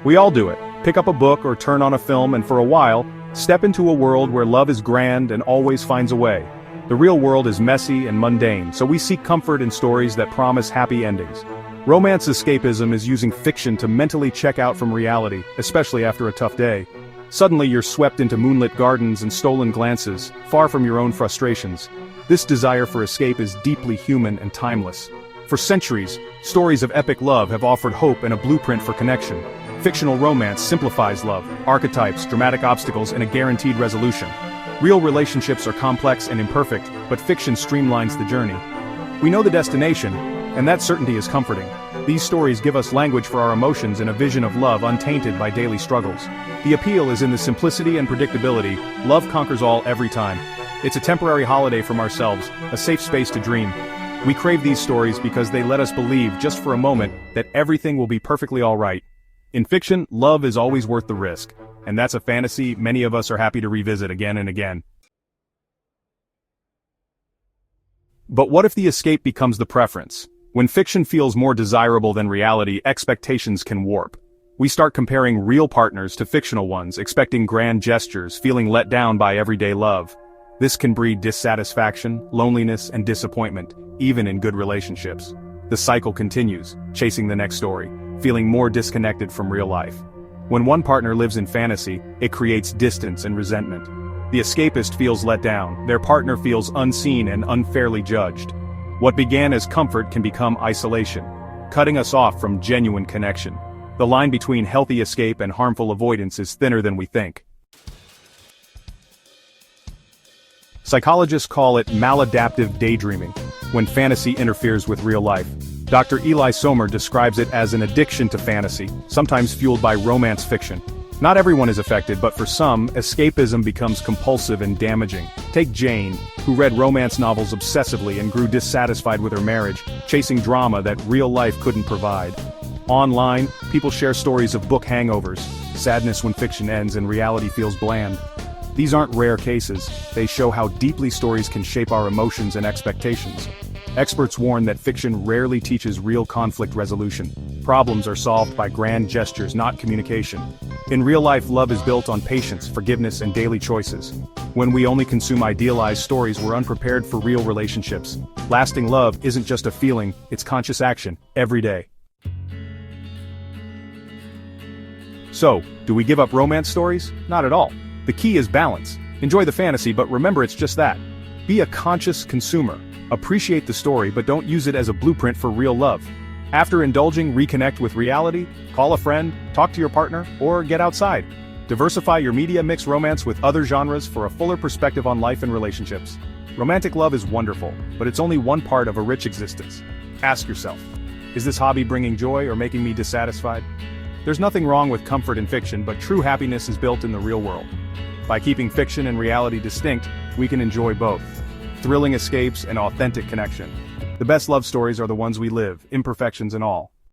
We all do it. Pick up a book or turn on a film and for a while, step into a world where love is grand and always finds a way. The real world is messy and mundane, so we seek comfort in stories that promise happy endings. Romance escapism is using fiction to mentally check out from reality, especially after a tough day. Suddenly you're swept into moonlit gardens and stolen glances, far from your own frustrations. This desire for escape is deeply human and timeless. For centuries, stories of epic love have offered hope and a blueprint for connection. Fictional romance simplifies love, archetypes, dramatic obstacles, and a guaranteed resolution. Real relationships are complex and imperfect, but fiction streamlines the journey. We know the destination, and that certainty is comforting. These stories give us language for our emotions and a vision of love untainted by daily struggles. The appeal is in the simplicity and predictability. Love conquers all every time. It's a temporary holiday from ourselves, a safe space to dream. We crave these stories because they let us believe, just for a moment, that everything will be perfectly all right. In fiction, love is always worth the risk, and that's a fantasy many of us are happy to revisit again and again. But what if the escape becomes the preference? When fiction feels more desirable than reality, expectations can warp. We start comparing real partners to fictional ones, expecting grand gestures, feeling let down by everyday love. This can breed dissatisfaction, loneliness, and disappointment, even in good relationships. The cycle continues, chasing the next story, feeling more disconnected from real life. When one partner lives in fantasy, it creates distance and resentment. The escapist feels let down, their partner feels unseen and unfairly judged. What began as comfort can become isolation, cutting us off from genuine connection. The line between healthy escape and harmful avoidance is thinner than we think. Psychologists call it maladaptive daydreaming, when fantasy interferes with real life. Dr. Eli Sommer describes it as an addiction to fantasy, sometimes fueled by romance fiction. Not everyone is affected, but for some, escapism becomes compulsive and damaging. Take Jane, who read romance novels obsessively and grew dissatisfied with her marriage, chasing drama that real life couldn't provide. Online, people share stories of book hangovers, sadness when fiction ends and reality feels bland. These aren't rare cases, they show how deeply stories can shape our emotions and expectations. Experts warn that fiction rarely teaches real conflict resolution. Problems are solved by grand gestures, not communication. In real life, love is built on patience, forgiveness, and daily choices. When we only consume idealized stories, we're unprepared for real relationships. Lasting love isn't just a feeling, it's conscious action, every day. So, do we give up romance stories? Not at all. The key is balance. Enjoy the fantasy, but remember it's just that. Be a conscious consumer. Appreciate the story, but don't use it as a blueprint for real love. After indulging, reconnect with reality, call a friend, talk to your partner, or get outside. Diversify your media, mix romance with other genres for a fuller perspective on life and relationships. Romantic love is wonderful, but it's only one part of a rich existence. Ask yourself, is this hobby bringing joy or making me dissatisfied? There's nothing wrong with comfort in fiction, but true happiness is built in the real world. By keeping fiction and reality distinct, we can enjoy both. Thrilling escapes and authentic connection. The best love stories are the ones we live, imperfections and all.